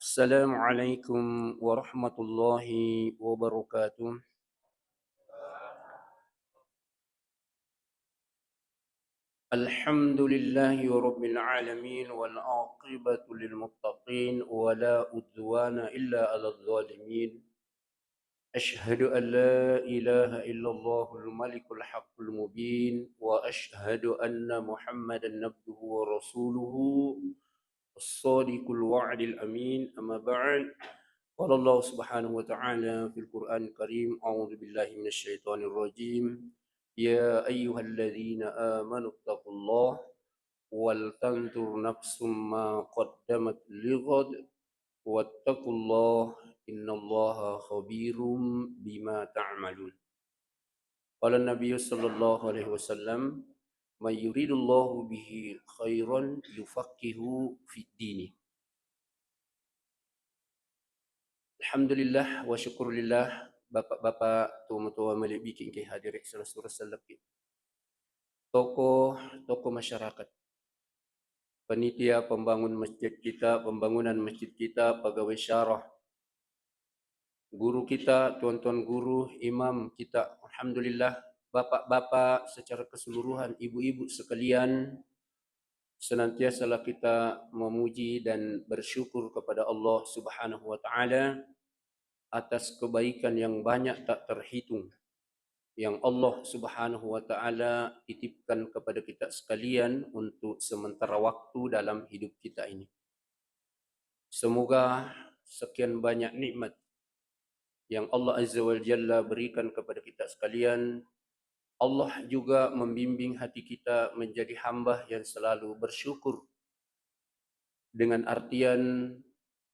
السلام عليكم ورحمة الله وبركاته. الحمد لله رب العالمين والعاقبة للمتقين ولا عدوان إلا على الظالمين. أشهد أن لا إله إلا الله الملك الحق المبين وأشهد أن محمدا عبده ورسوله الصادق الوعد الأمين. أما بعد، قال الله سبحانه وتعالى في القرآن الكريم: أعوذ بالله من الشيطان الرجيم. يا أيها الذين آمنوا اتقوا الله ولتنظر نفس ما قدمت لغد واتقوا الله إن الله خبير بما تعملون. قال النبي صلى الله عليه وسلم: من يريد الله به خيرا يفقهه في الدين. Alhamdulillah wa syukurillah, bapak-bapak, tuan-tuan malik bikin ke hadirin saudara salafin. Tokoh masyarakat, panitia pembangun masjid kita, pembangunan masjid kita, pegawai syarah, guru kita, tuan-tuan guru, imam kita, alhamdulillah, bapak-bapak secara keseluruhan, ibu-ibu sekalian, senantiasalah kita memuji dan bersyukur kepada Allah Subhanahu wa taala atas kebaikan yang banyak tak terhitung yang Allah Subhanahu wa taala titipkan kepada kita sekalian untuk sementara waktu dalam hidup kita ini. Semoga sekian banyak nikmat yang Allah Azza wa Jalla berikan kepada kita sekalian, Allah juga membimbing hati kita menjadi hamba yang selalu bersyukur, dengan artian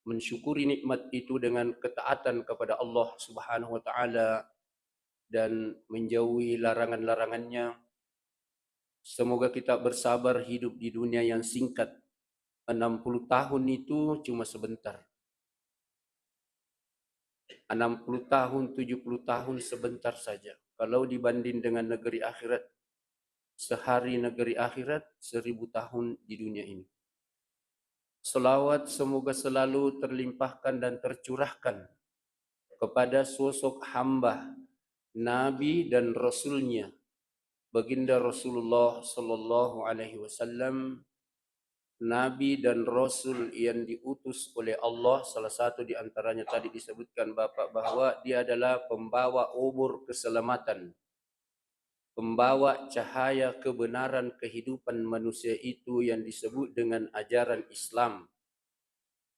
mensyukuri nikmat itu dengan ketaatan kepada Allah Subhanahu wa taala dan menjauhi larangan-larangannya. Semoga kita bersabar hidup di dunia yang singkat. 60 tahun itu cuma sebentar. 60 tahun, 70 tahun sebentar saja. Kalau dibanding dengan negeri akhirat, sehari negeri akhirat, 1000 tahun di dunia ini. Selawat semoga selalu terlimpahkan dan tercurahkan kepada sosok hamba, Nabi dan Rasulnya, Baginda Rasulullah Sallallahu Alaihi Wasallam, Nabi dan Rasul yang diutus oleh Allah. Salah satu di antaranya tadi disebutkan Bapak bahwa dia adalah pembawa obor keselamatan, pembawa cahaya kebenaran kehidupan manusia itu yang disebut dengan ajaran Islam,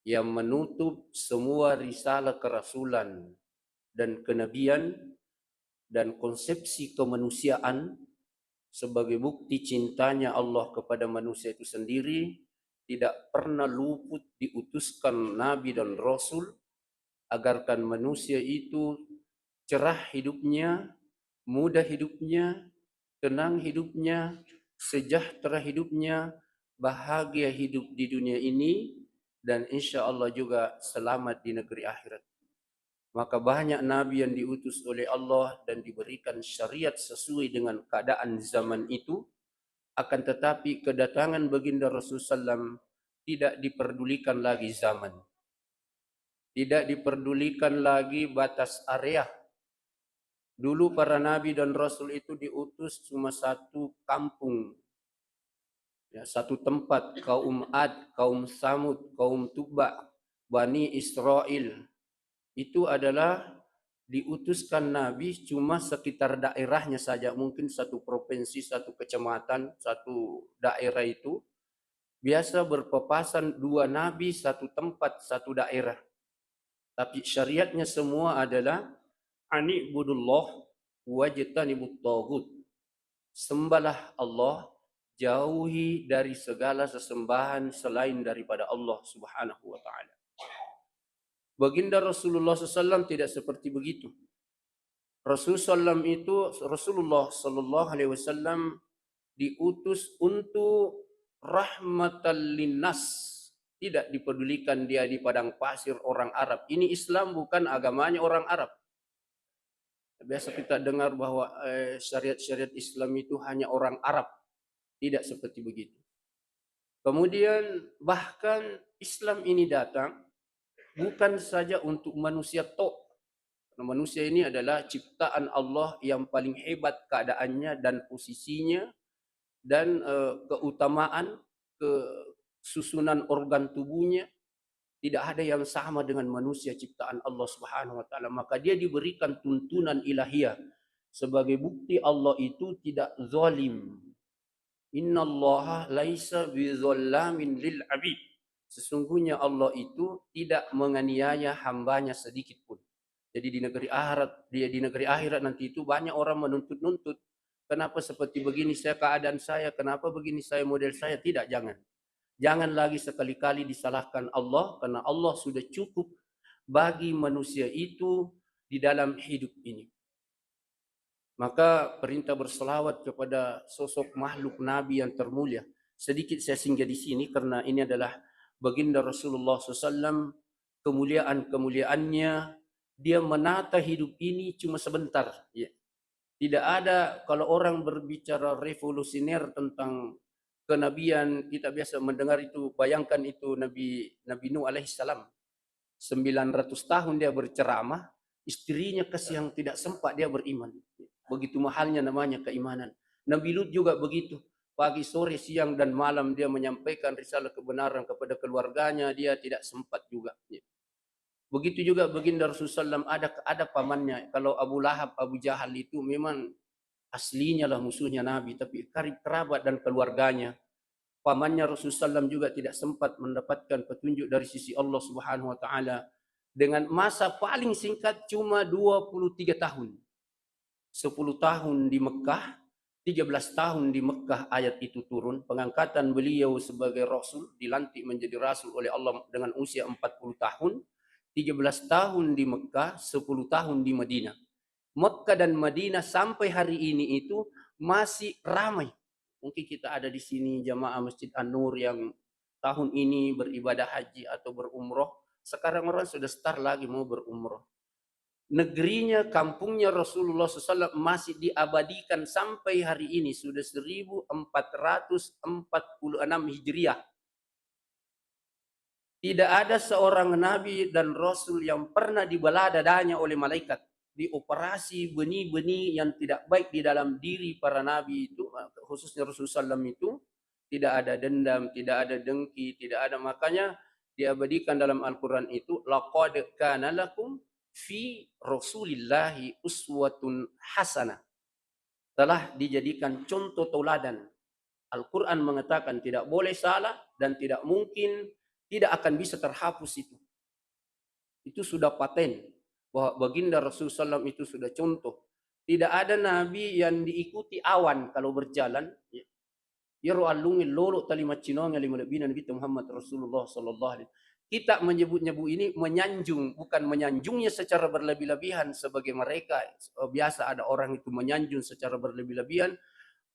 yang menutup semua risalah kerasulan dan kenabian dan konsepsi kemanusiaan sebagai bukti cintanya Allah kepada manusia itu sendiri. Tidak pernah luput diutuskan Nabi dan Rasul agarkan manusia itu cerah hidupnya, mudah hidupnya, tenang hidupnya, sejahtera hidupnya, bahagia hidup di dunia ini, dan insya Allah juga selamat di negeri akhirat. Maka banyak Nabi yang diutus oleh Allah dan diberikan syariat sesuai dengan keadaan zaman itu. Akan tetapi kedatangan baginda Rasulullah SAW tidak diperdulikan lagi zaman. Tidak diperdulikan lagi batas area. Dulu para Nabi dan Rasul itu diutus cuma satu kampung. Ya, satu tempat, kaum Ad, kaum Samud, kaum Tuba, Bani Israel. Itu adalah diutuskan Nabi cuma sekitar daerahnya saja, mungkin satu provinsi, satu kecamatan, satu daerah itu. Biasa berpapasan dua Nabi satu tempat, satu daerah. Tapi syariatnya semua adalah ani'budullah wajtanibut taghut. Sembahlah Allah, jauhi dari segala sesembahan selain daripada Allah Subhanahu wa taala. Baginda Rasulullah SAW tidak seperti begitu. Rasulullah SAW diutus untuk rahmatan linnas. Tidak dipedulikan dia di padang pasir orang Arab. Ini Islam bukan agamanya orang Arab. Biasa kita dengar bahwa syariat-syariat Islam itu hanya orang Arab. Tidak seperti begitu. Kemudian bahkan Islam ini datang bukan saja untuk manusia tok. Manusia ini adalah ciptaan Allah yang paling hebat keadaannya dan posisinya dan keutamaan, kesusunan organ tubuhnya tidak ada yang sama dengan manusia ciptaan Allah Subhanahu wa taala. Maka dia diberikan tuntunan ilahiyah sebagai bukti Allah itu tidak zalim. Innallaha laisa bizallamin lil abid. Sesungguhnya Allah itu tidak menganiaya hambanya sedikit pun. Jadi di negeri akhirat nanti itu banyak orang menuntut-nuntut. Kenapa seperti begini saya keadaan saya, kenapa begini saya model saya? Tidak, jangan. Jangan lagi sekali-kali disalahkan Allah, karena Allah sudah cukup bagi manusia itu di dalam hidup ini. Maka perintah berselawat kepada sosok makhluk Nabi yang termulia. Sedikit saya singgah di sini karena ini adalah baginda Rasulullah SAW, kemuliaan-kemuliaannya. Dia menata hidup ini cuma sebentar. Ya. Tidak ada, kalau orang berbicara revolusioner tentang kenabian, kita biasa mendengar itu, bayangkan itu Nabi Nuh alaihissalam. 900 tahun dia berceramah, istrinya kasih yang tidak sempat dia beriman. Begitu mahalnya namanya keimanan. Nabi Lut juga begitu. Pagi, sore, siang, dan malam dia menyampaikan risalah kebenaran kepada keluarganya, dia tidak sempat juga. Begitu juga baginda Rasulullah SAW, ada pamannya. Kalau Abu Lahab, Abu Jahal itu memang aslinya lah musuhnya Nabi, tapi karib kerabat dan keluarganya. Pamannya Rasulullah SAW juga tidak sempat mendapatkan petunjuk dari sisi Allah Subhanahu wa taala dengan masa paling singkat cuma 23 tahun. 10 tahun di Mekah, 13 tahun di Mekah ayat itu turun. Pengangkatan beliau sebagai Rasul, dilantik menjadi Rasul oleh Allah dengan usia 40 tahun. 13 tahun di Mekah, 10 tahun di Madinah. Mekah dan Madinah sampai hari ini itu masih ramai. Mungkin kita ada di sini jamaah Masjid An-Nur yang tahun ini beribadah haji atau berumroh. Sekarang orang sudah start lagi mau berumroh. Negerinya, kampungnya Rasulullah SAW masih diabadikan sampai hari ini. Sudah 1446 Hijriah. Tidak ada seorang nabi dan rasul yang pernah dibelah dadanya oleh malaikat. Dioperasi benih-benih yang tidak baik di dalam diri para nabi itu, khususnya Rasulullah SAW itu, tidak ada dendam, tidak ada dengki, tidak ada. Makanya diabadikan dalam Al-Quran itu, laqad kana lakum fi Rasulillahi uswatun hasanah. Telah dijadikan contoh tauladan. Al-Quran mengatakan tidak boleh salah dan tidak mungkin, tidak akan bisa terhapus itu. Itu sudah paten bahwa baginda Rasulullah SAW itu sudah contoh. Tidak ada nabi yang diikuti awan kalau berjalan. Ya ro'alungin lolo talimat cinong yang lima lebih Nabi Muhammad Rasulullah SAW. Kita menyebut-nyebut ini menyanjung, bukan menyanjungnya secara berlebih-lebihan sebagai mereka. Biasa ada orang itu menyanjung secara berlebih-lebihan.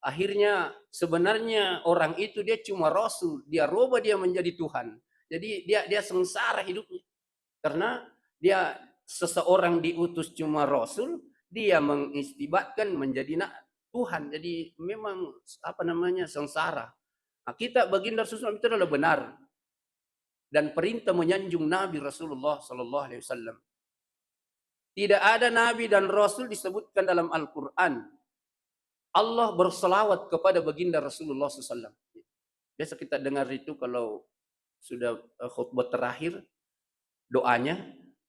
Akhirnya sebenarnya orang itu dia cuma rasul, dia rubah dia menjadi Tuhan. Jadi dia sengsara hidupnya. Karena dia seseorang diutus cuma rasul, dia mengistibatkan menjadi Tuhan. Jadi memang sengsara. Nah, kita baginda Rasulullah itu adalah benar dan perintah menyanjung Nabi Rasulullah sallallahu alaihi wasallam. Tidak ada nabi dan rasul disebutkan dalam Al-Qur'an Allah berselawat kepada baginda Rasulullah SAW. Biasa kita dengar itu kalau sudah khutbah terakhir, doanya,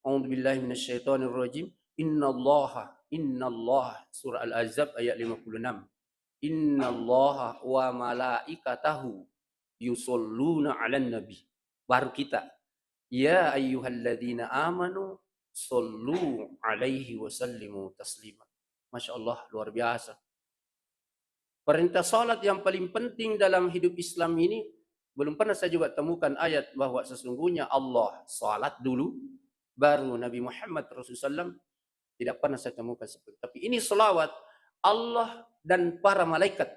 A'udzubillahi minasyaitonirrajim, innallaha, surah Al-Ahzab ayat 56. Innallaha wa malaikatahu yusholluna 'alan nabi. Baru kita, ya ayyuhalladzina amanu shollu 'alaihi wa sallimu taslima. Masya Allah, luar biasa. Perintah salat yang paling penting dalam hidup Islam ini, belum pernah saya juga temukan ayat bahwa sesungguhnya Allah salat dulu, baru Nabi Muhammad Rasulullah SAW. Tidak pernah saya temukan seperti itu. Tapi ini selawat Allah dan para malaikat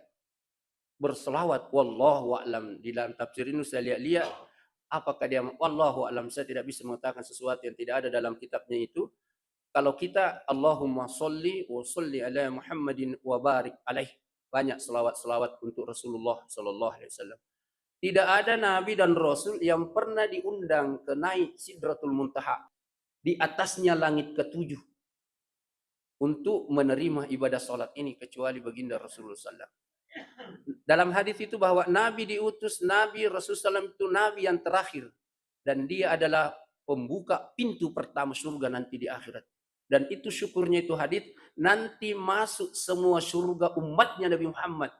berselawat. Wallahu a'lam. Di dalam tafsir ini saya lihat apakah dia, wallahu a'lam, saya tidak bisa mengatakan sesuatu yang tidak ada dalam kitabnya itu. Kalau kita Allahumma sholli wa sholli ala Muhammadin wa barik alaih. Banyak selawat-selawat untuk Rasulullah sallallahu alaihi wasallam. Tidak ada nabi dan rasul yang pernah diundang ke naik Sidratul Muntaha, di atasnya langit ketujuh, untuk menerima ibadah salat ini kecuali baginda Rasulullah SAW. Dalam hadis itu bahwa nabi diutus, nabi Rasulullah SAW itu nabi yang terakhir, dan dia adalah pembuka pintu pertama surga nanti di akhirat. Dan itu syukurnya itu hadis, nanti masuk semua surga umatnya Nabi Muhammad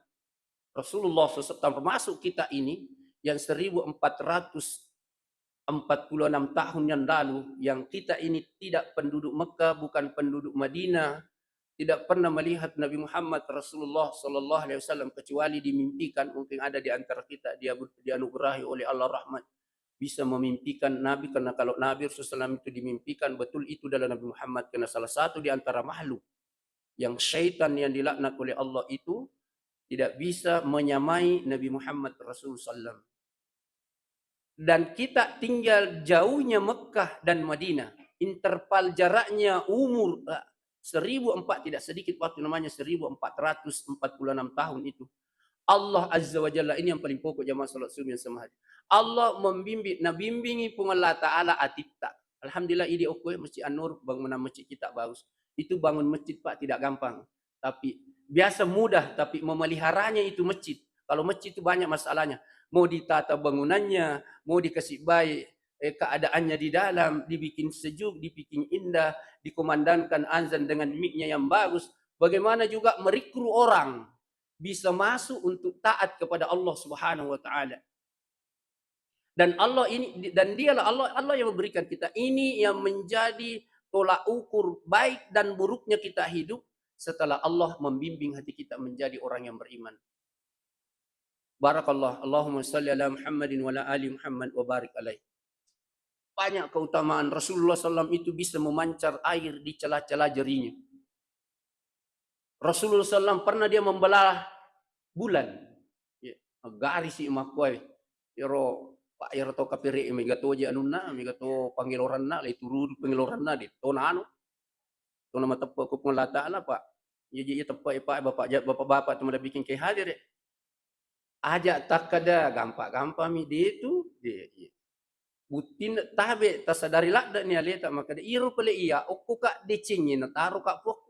Rasulullah SAW, termasuk kita ini yang 1446 tahun yang lalu, yang kita ini tidak penduduk Mekah, bukan penduduk Madinah, tidak pernah melihat Nabi Muhammad Rasulullah Sallallahu Alaihi Wasallam kecuali dimimpikan. Mungkin ada di antara kita dia dianugerahi oleh Allah rahmat bisa memimpikan Nabi, karena kalau Nabi Rasulullah SAW itu dimimpikan betul itu adalah Nabi Muhammad, karena salah satu di antara makhluk yang syaitan yang dilaknat oleh Allah itu tidak bisa menyamai Nabi Muhammad Rasulullah SAW. Dan kita tinggal jauhnya Mekah dan Madinah, interval jaraknya umur 1004, tidak sedikit waktu, namanya 1446 tahun itu. Allah Azza wa Jalla ini yang paling pokok jamaah salat subuh yang sama. Allah membimbing, nabimbingi pun Allah Ta'ala atipta. Alhamdulillah ini oke Masjid An-Nur, bangunan masjid kita bagus. Itu bangun masjid Pak tidak gampang. Tapi biasa mudah, tapi memeliharanya itu masjid. Kalau masjid itu banyak masalahnya. Mau ditata bangunannya, mau dikasih baik keadaannya di dalam, dibikin sejuk, dibikin indah, dikumandangkan azan dengan mic-nya yang bagus. Bagaimana juga merekrut orang bisa masuk untuk taat kepada Allah Subhanahu wa taala. Dan Allah ini, dan dialah Allah yang memberikan kita ini, yang menjadi tolak ukur baik dan buruknya kita hidup setelah Allah membimbing hati kita menjadi orang yang beriman. Barakallah, Allahumma salli ala Muhammadin wa ala ali Muhammad wa barik alaih. Banyak keutamaan Rasulullah SAW itu bisa memancar air di celah-celah jarinya. Rasulullah SAW pernah dia membelah bulan. Ya, garis si makwai. Yaro Pak Yaro to kapiri mi gato je anuna, mi gato pangiloran na, lai turun pangiloran na di tonano. To nama tepa ko pengala taala Pak. Ya je tepa Pak bapak-bapak tu ada bikin ke hadir. Ajak tak kada gampang-gampang mi dia tu dia. Butin tabe tasadari lakda ni aleta maka de iro pele iya okko ka decingin na taruh ka pok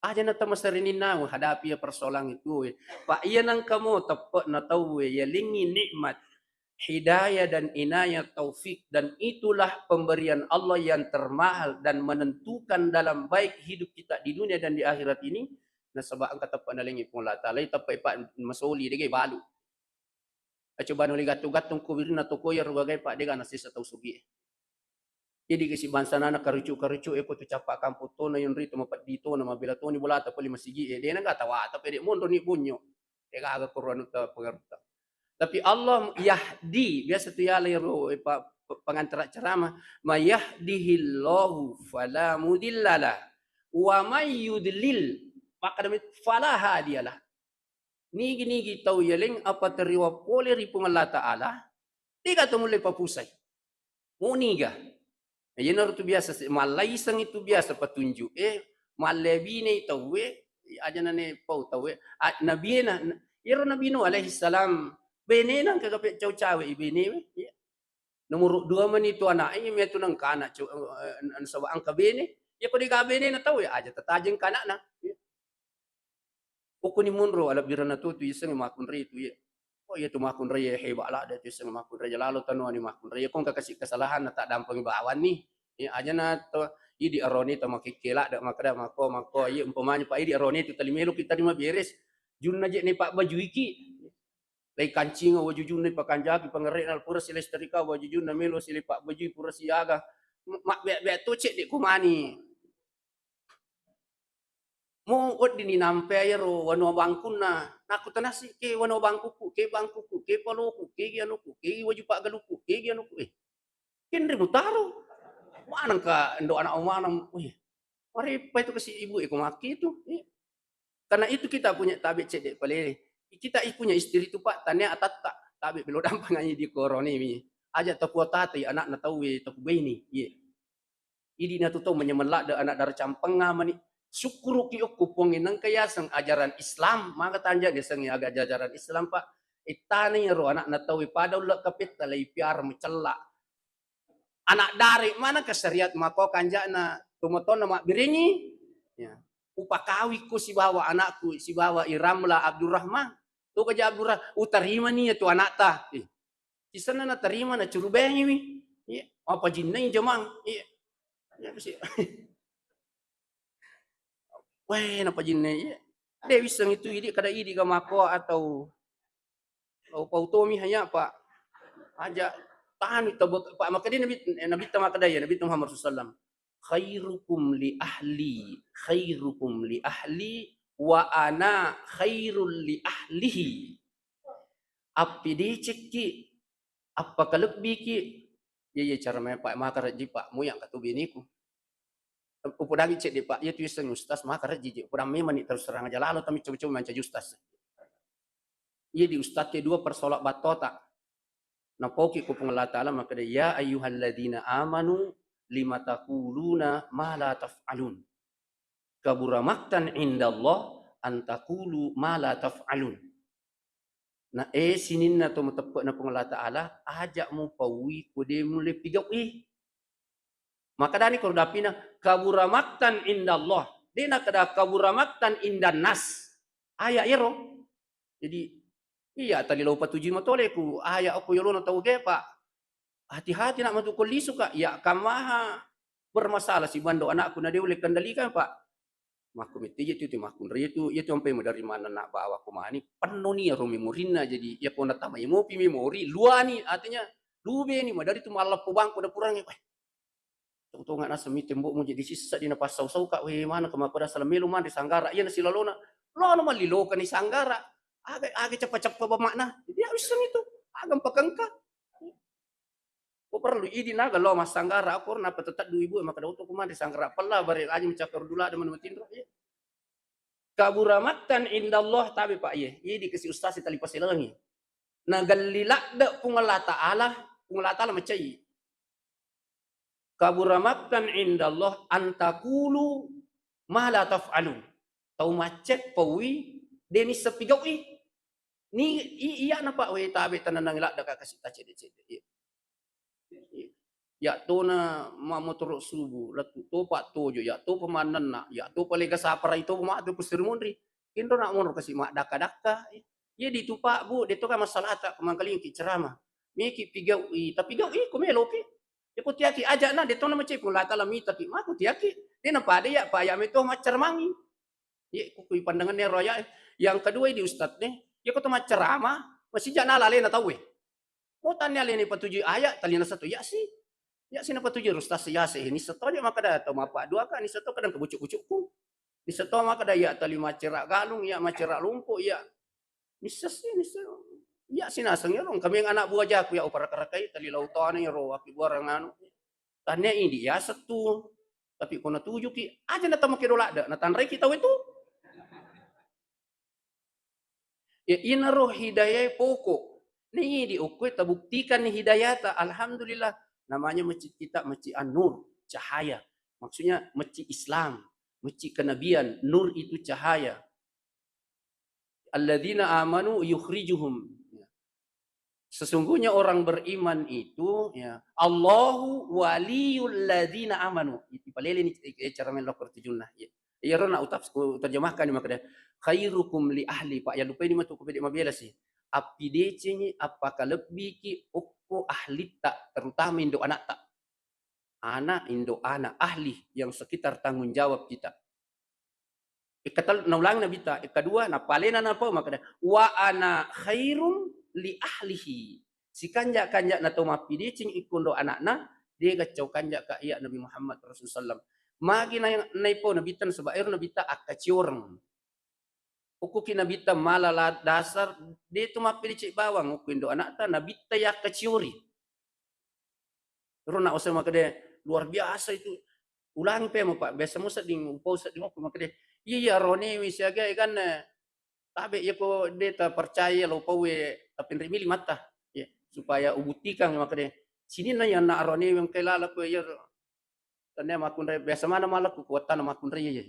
aja na tamasarin na hadapi ya persoalan itu Pak iya nang kamu tepat na tahu ya lingi nikmat hidayah dan inayah taufik, dan itulah pemberian Allah yang termahal dan menentukan dalam baik hidup kita di dunia dan di akhirat ini. Nah sebab angkat tepat na lingi pun la taala tapai Pak masoli de balu. Coba nuli gatong-gatong ko birin na to ko yar bagay Pak de nasi sa sugi. Jadi kasi bansa na karucu-karucu ko to capa kampo to na yun rito mapat dito na mabila to ni bulata pali masigi de na gatawa ta pede mondo ni bunyo. E kaga kurano ta pengerta. Tapi Allah yahdi, biasa tu ya lero pengantara ceramah, mayahdihillahu fala mudillalah wa may yudlil maka demi fala hadiyalah. Nigi tau yeling apa teriwa pole ri Allah Ta'ala, tiga tu mulai papusai. Muniga. Yan tu biasa, malaisang itu biasa petunjuk. Malebine tahu aja nane pau tahu nabi na iro nabi nu alaihi salam bene nang kagapit caw-cawe ibene. Nomor 2 man itu anak ay meto nang kana an sawa ang kabene. Ya ko di kabene na tahu aja tatajeng kana na. Poko ni munro ala bira na to isang makun re itu ya. Oh ya tu makun re heba lah da tu isang makun re lalo tanu ani makun re kung kakasih kesalahan na tak dampang bawan ni. Ya aja na to idi aroni ta makikela da makada mako ya umpamanya Pak idi aroni tu talimelo kita di beres. Jun na je ni Pak baju iki. Lai kancing wa jujun ni Pak kanjaki pangerek na pura silestrika wa jujun na melo sili Pak baju pura siaga. Mak be to cek di kumani. Mo od dini nampe ayero wano bangkun na nakutanasi ke wano bangkuku ke paloku ke gianuku ke waju Pak galuku ke gianuku kenre mutaro manang ka ndo anak umanam mari pa itu kasi ibu ko maki itu karena itu kita punya tabe cedek pale kita punya istri itu Pak tanya atatta tabe belo dampangannya di koroni mi aja tapu tati anak na tahu tapu bini idi na tuto menyemelak de anak dar campenga mani syukuru ki kupongin nang kaya sang ajaran Islam maka tanja dia sang ajaran Islam Pak Itani ro anak na tawi pada ulah kapit talay piar mencela. Anak dari mana keseriat mako kanja na tumoton na biringi. Ya. Upakawi ko si bawa anakku, si bawa Iramla Abdurrahman. Tu kaja Abdurrahman, utarima nih tu anak ta. Di sana na terima na curubengi wi. Iya, apa jinnai jamang. Iya. Ya kasi. Weh, napa jinnai. Iya. Dia bisa itu ini kada idi ka mako atau pautomi hanya Pak. Aja tahan itu Pak maka dia nabi tamakadaya Nabi Muhammad SAW. Khairukum li ahli wa ana khairul li ahlihi. Api diceki apa kalebih ki ya cara main Pak maka raji Pak mu yang katu biniku. Upudagi cek di Pak ya tu iseng ustaz maka raji upudang memang terus terang aja lalu kami coba-coba manca ustaz. Iya di ustaz kedua persolak batota. Napoki ko pong Allah Ta'ala maka ya ayyuhalladzina amanu lima taquluna ma la taf'alun. Kabura maktan indallah an taqulu ma la taf'alun. Na sinin na to matappo na pong Allah Ta'ala ajak mo pawi ko de mo le pigaw Maka dani ko dapina kabura maktan indallah. Di na kada kabura maktan indan nas. Aya iro. Jadi iya tali law patuji matole ku aya ako yolo na tawge Pak. Hati-hati nak matukul lisu Kak. Ya kamaha bermasalah si bando anakku na dia boleh kendalikan Pak. Maku mitiji itu makun itu sampai dari mana nak bawa kumani penuh nih ro memorina jadi ya kona tama ya mopi memori luani artinya lube nih dari tu malah pubangku udah kurang ya. Tuh nggak nasa mi tembok mau jadi sisa di napas sau Kak we mana kemaku dah salamelu man di sanggara iya nasi lalona lo malilokan di sanggara agak cepat-cepat bermakna dia bisa itu agak pekengka ko perlu idi naga lo mas sanggara aku na petetat du ibu maka dauto kuma di sanggara pala bare aja mencakar dulu ada mana matindro ya kaburamatan indallah tabi Pak ye idi kasi ustaz tali pasilangi nagalilak da pungala ta'ala macai kaburamatan indallah antakulu ma la taf'alun tau macet pawi deni sepigawi ni iya na Pak we tabi tanang ilak da kasi tacede ya to na mamotor subuh latu to Pak tojo ya to pemanan na ya to palega sapara itu ma to pusirmundri indo nak monor kasi mak daka ya di tu Pak Bu itu kan masalah tak kemangkalin ki ceramah miki pigau tapi gau kumelo pi ya ko tiaki aja na de to na macai pula tala mi tapi ma ko tiaki de na pada ya Pak ya meto macermangi ya ko pandangannya roya yang kedua di ustad nih ya ko to macerama masih jana lale na tahu mau tanya leni patuju ayat tali na satu ya sih ya sina patuju ustaz ya sih ini seto dia maka dah tahu apa dua kan ini seto kadang kebucuk-bucukku di seto maka dah ya tali macerak galung ya macerak lumpuh ya misas ini ya sina sengnya rong kami yang anak buah jaku ya upara karakai tali lautan ya ro aki buarang anu tanya ini ya satu tapi kona tuju ki aja na tamu kidola ada na tanrai kita itu ya ina roh hidayah pokok nih diukui terbuktikan nih hidayah alhamdulillah namanya masjid kita masjid An-Nur cahaya maksudnya masjid Islam masjid kenabian nur itu cahaya alladzina amanu yukhrijuhum sesungguhnya orang beriman itu ya Allahu waliyul ladzina amanu itu palele ni cara melokor tujunna ya rona utap terjemahkan maka khairukum li ahli Pak ya lupa ini matu ko pede mabela sih api decenyi apakah lebih ki ukko ahli tak terutama indo anak tak anak indo anak ahli yang sekitar tanggung jawab kita kata naulang nabi ta kedua na palena na po maka wa ana khairum li ahlihi si kanja na to mapi deceng ikundo anakna dia gacau kanja ka iya Nabi Muhammad Rasulullah magi na naipo nabi tan sebair nabi ta akacioreng uku kinabita malala dasar dito mapili cik bawang uku indo anak ta nabita ya keciuri ro na usah makade luar biasa itu ulang pe mo Pak biasa mo sa ding upo sa ding ko makade iya roni wisiaga kan tabe ya ko deta percaya lo pawe tapi rimili mata ya supaya ubutikan makade sini na yan na roni yang kelala ko ya tanya makun biasa mana malak kuatan makun ya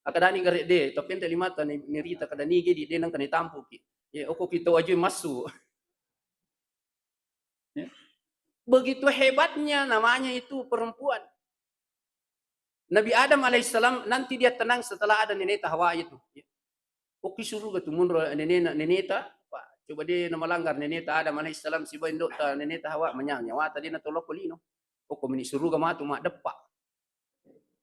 Akadani gare de tapi ente limata ni rita kada nige di de nang kani tampu ki. Ya oko kita aja masuk. Ya. Begitu hebatnya namanya itu perempuan. Nabi Adam alaihissalam nanti dia tenang setelah ada neneta Hawa itu. Ya. Oke suruh ke mundur neneta, Pak. Coba dia nama langgar neneta Adam alaihissalam si boy ta neneta Hawa manyang nyawa tadi na tolok kulino. Oko meni suruh ke matu mak depak.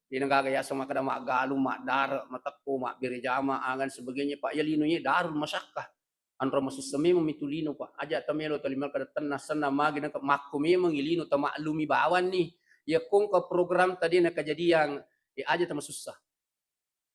Dia nggak gaya sama kada mak galu mak dar matakko mak birejama angan sebagainya Pak. Ya linunya darul masyakah. Andro masus semi memitulino Pak. Aja tamelo talimal kada tanah sana magi na makko memang ilino ta maklumi bawan nih. Ya kong ke program tadi na kejadian ya aja ta susah.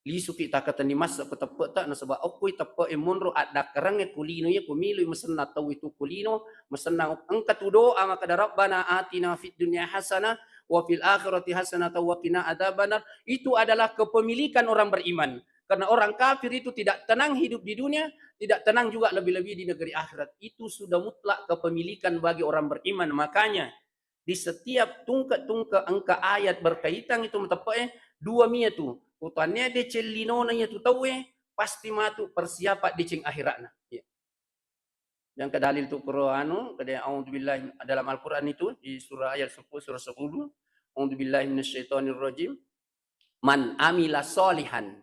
Lisu kita kata ni mas ko tepe ta na saba okoy tepe monro ada kerang kulino ya kumilu masenna tahu itu kulino masenna ang katudo ama kada rabbana atina fid dunya hasanah wa fil akhirati hasanah wa qina adzabannar. Itu adalah kepemilikan orang beriman. Karena orang kafir itu tidak tenang hidup di dunia, tidak tenang juga lebih-lebih di negeri akhirat. Itu sudah mutlak kepemilikan bagi orang beriman. Makanya di setiap tungka-tungka angka ayat berkaitan itu tepe dua mia tu. Utannya de celino nanya tu tahu pasti matu persiapan di cing akhiratna. Ya. Yang kedalil tu Qur'anu, kada a'udzubillah dalam Al-Qur'an itu di surah ayat 10 surah 10, a'udzubillahi minasyaitonir rajim. Man amila solihan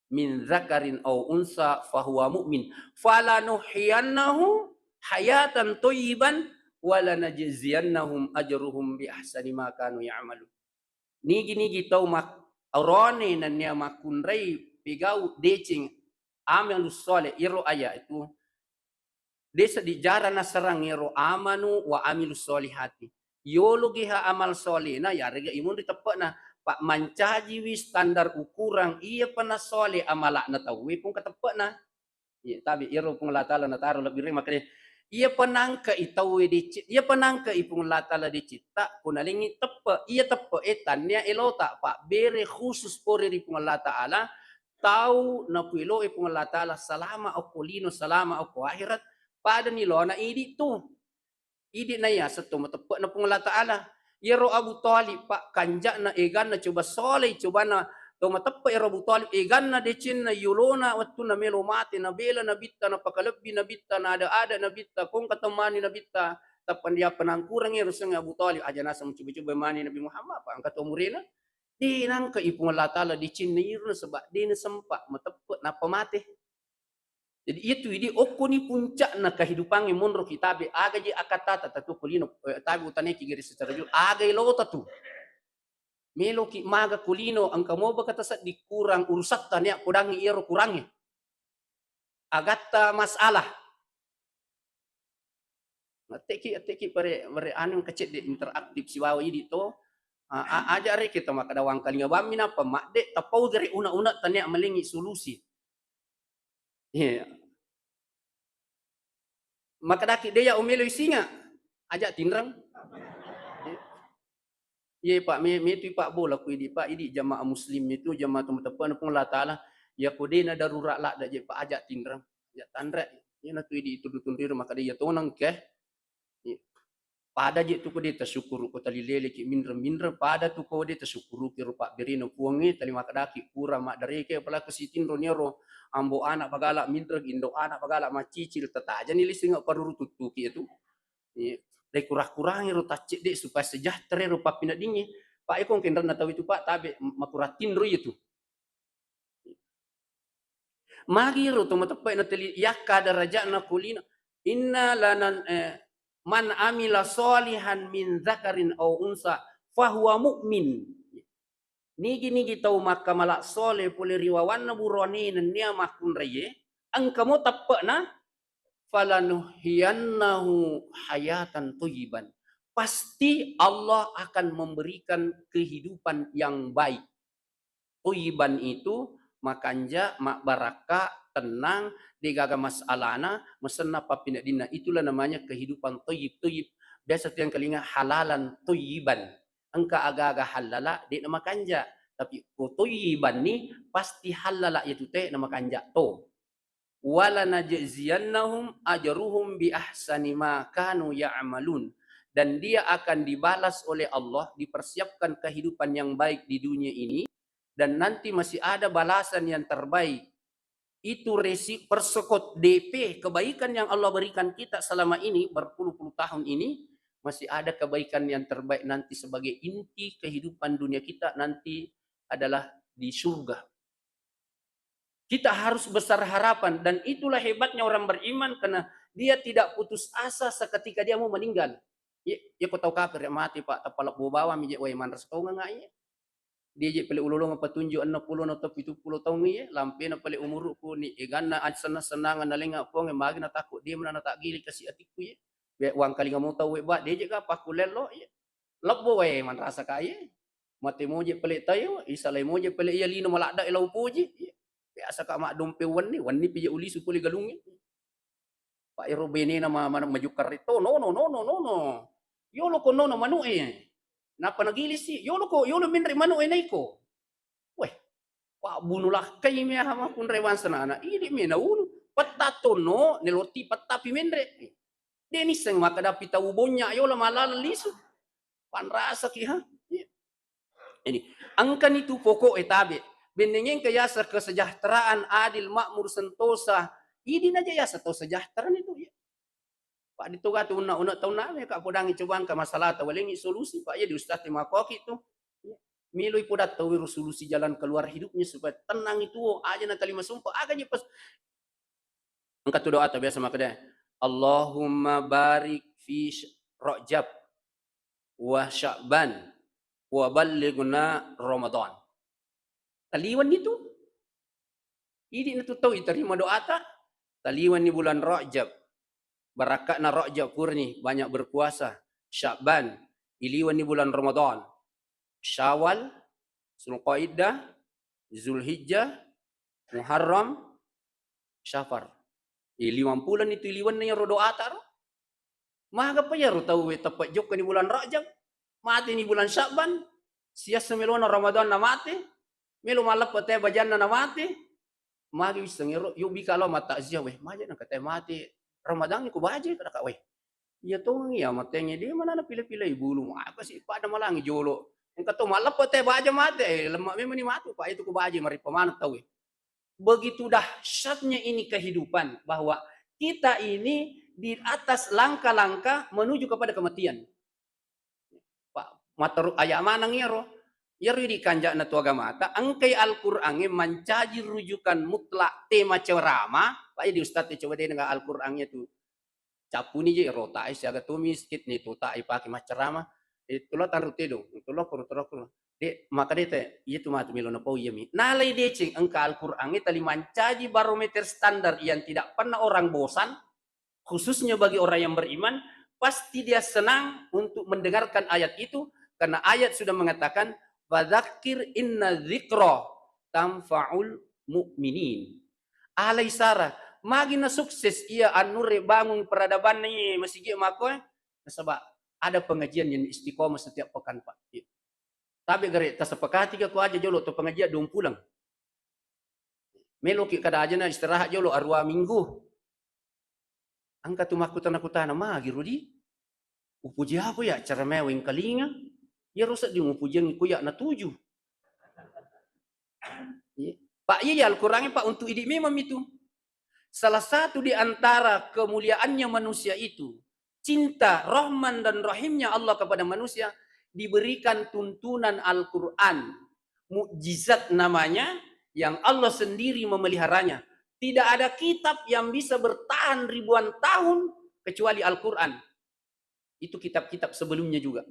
min zakarin aw unsa fahuwa mu'min falanuhyiyannahu hayatan thayyiban walanajziyannahum ajruhum bi ahsani ma kanu ya'malun. Nigi tau mak arone na niya makunray pigaw decing amal soleh iro aya itu desa di jara na sarang iro amanu wa amilus solihati yolo giha amal soleh na ya rega imun ditepe na pak mancaji wi standar ukuran iya pana soleh amalak na tawi pun ketepe na ya tabi iro pun latala na taro lebih makanya ia penangka itawe dicit ia penangka ipung latala dicita kunalingi tepe ia tepe etannya elota pak bere khusus pore di pung taala tahu na puilo ipung taala salama okulino salama oku akhirat pada nilona idi tu idi na ya setu tepe na pung taala yero Abu Talib pak kanjak na egan na coba soleh coba na Toma tappa era Abu Talib eganna decin na yulona wattu na melo mate na bela na bitta na pakalebbi na bitta na ada na bitta kung katamani na bitta tapan dia penangkurang ero sang Abu Talib aja nasa mencoba-coba mani Nabi Muhammad pa angkat umurena di nang ka ipung Allah taala dicin na yiro sebab di na sempat matappa na pamate. Jadi itu ini okko ni puncak na kehidupan munro kitabe aga je akata tatu kulino tabi utane kigiri secara jul aga ilota tu. Melo ki maga kulino ang kamo ba katasat dikurang urusat tanya kudangi iro kurangi agatta masalah teki pare anu kecet di interaktif siwawa ini to aja re kita makada wang kalinga bamina pemakde tapau dari una-una tanya melingi solusi yeah. Makadaki dia umelo isinga aja tinrang Ye Pak, me itu Pak bola ku ini Pak, ini jamaah muslim itu jamaah teman-teman pun Allah Taala ya kodena darurat lah dak je Pak ajak tindrang. Ya tandra ya na tu di tudutun dir maka dia tonang ke. Pada je tu ko dia tersyukur ko tali lele ki minra pada tu ko dia tersyukur ki Pak berino puangi tali maka daki kura mak dari ke pala ke sitin ro nyero ambo anak bagala minra indo anak bagala macicil tataja ni lising paruru tutuki itu. Dai kurang-kurang ro tacik dek supaya sejahtera ro papina dingi pak ekong kendra na tahu itu pak tabe makuratin ro itu magi ro to matapai na teli yakka daraja na kulina inna lanan man amila solihan min zakarin aw unsa fahuwa mu'min nigi tau maka malak soleh pole riwawan na buroni na niya makun raye ang kamo tappa na falanuhyiyannahu hayatan thayyiban. Pasti Allah akan memberikan kehidupan yang baik. Thayyiban itu makanja mak baraka tenang digaga masalahna mesenna papina dina itulah namanya kehidupan thayyib biasa yang kalinga halalan thayyiban engka aga-aga halala di nama kanja tapi ko thayyiban ni pasti halala itu teh nama kanja to wala najziyannahum ajruhum bi ahsani ma kanu ya'malun dan dia akan dibalas oleh Allah dipersiapkan kehidupan yang baik di dunia ini dan nanti masih ada balasan yang terbaik. Itu persekot DP kebaikan yang Allah berikan kita selama ini berpuluh-puluh tahun ini, masih ada kebaikan yang terbaik nanti sebagai inti kehidupan dunia kita nanti adalah di surga. Kita harus besar harapan, dan itulah hebatnya orang beriman karena dia tidak putus asa seketika dia mau meninggal. Ya kau tahu kafir ya mati pak tapalak bawa mi je way manras kau nga ya. Dia je pele ululong patunjo 60 atau 70 tahun ya, lampe na pale umur ko ni igana at sana sanangan na linga po nga magi na tako dia mana na tagili kasi atiku ya. Be wang kali nga mo tahu ba dia je ka pakulelo ya. Labo way man rasa kaya. Mati mo je pele tayo, isalay mo je pele iya lino malada ilaw po je. Biasa ka mak dompe wani pije uli supuli galungi. Pak Ero bene na majukar ito. No. Yolo ko no manu eh. Napa nagilis si yolo minre manu enay ko. Weh, pa bunulah kay mi hama kun rewan sanana. Ini mi na uno patato no neloti patapi minre. Denis sang makadapi taubonya yolo malalisu. Panrasa ki ha. Ini angkan itu pokok etabe. Benengeng kaya sa kesejahteraan adil makmur sentosa. Ini aja ya satu sejahteraan itu ya. Pak dituga tu una tahun na ka podangi cobaan ka masalah ta walengi solusi Pak ya di ustaz ti makoki itu. Miloi podat tahu solusi jalan keluar hidupnya supaya tenang itu aja na kalima sumpah agaknya pas angkat tu doa ta biasa makanya Allahumma barik fi Rajab wa Sya'ban wa ballighna Ramadan. Taliwan itu. Ini tu tahu terima doa ta. Taliwan ni bulan Rajab. Barakat na Rajab kurni banyak berpuasa. Sya'ban iliwan ni bulan Ramadan. Syawal, Zulqaidah, Zulhijjah, Muharram, Syafar. 50 itu iliwan na yung rodo atar. Maga pa ya ro tahu tapat jok ni bulan Rajab. Mati ni bulan Sya'ban. Siya semelo na Ramadan na mati. Melo malap pa tayo bajan na mati. Magi bisa ngero yubi kalau mata zia weh maja na kata mati Ramadan ko baje kada ka weh. Iya tong ya matenge dia mana na pila-pila ibulu apa sih pada malangi jolo. Engka to malap pa tayo baja mati lemak memang ni mati pak itu ko baje mari pamana tahu. Begitu dahsyatnya ini kehidupan bahwa kita ini di atas langkah-langkah menuju kepada kematian. Pak mataru aya manang yero. Yero di kanjak na tu agama ta angkai Al-Qur'an mencaji rujukan mutlak tema ceramah. Pak di ustaz coba deh dengan Al-Qur'annya tu. Capu ni je rota ai siaga tumis kit ni tu ta ai pakai ceramah. Itu lo taruh tedo. Itu lo kuru. De maka dete iya tu matu milo na po iya mi. Nalai decing angka Al-Qur'an tali mencaji barometer standar yang tidak pernah orang bosan. Khususnya bagi orang yang beriman, pasti dia senang untuk mendengarkan ayat itu karena ayat sudah mengatakan fadzakir inna dzikra tanfa'ul mu'minin. Alaisara magi na sukses ia anure bangun peradaban ni masigi mako sebab ada pengajian yang istiqomah setiap pekan Pak. Tapi gare tasepakati ka ko aja jolo to pengajian dong pulang. Melo ki kada aja na istirahat jolo arwa minggu. Angka tu makutana magi rudi. Upuji apa ya cara mewing kalinga. Ya rusak di mupujian kuya na 7. Pak iya Al-Qur'an Pak untuk idik memang itu. Salah satu di antara kemuliaannya manusia itu cinta Rahman dan Rahimnya Allah kepada manusia diberikan tuntunan Al-Qur'an. Mukjizat namanya yang Allah sendiri memeliharanya. Tidak ada kitab yang bisa bertahan ribuan tahun kecuali Al-Qur'an. Itu kitab-kitab sebelumnya juga.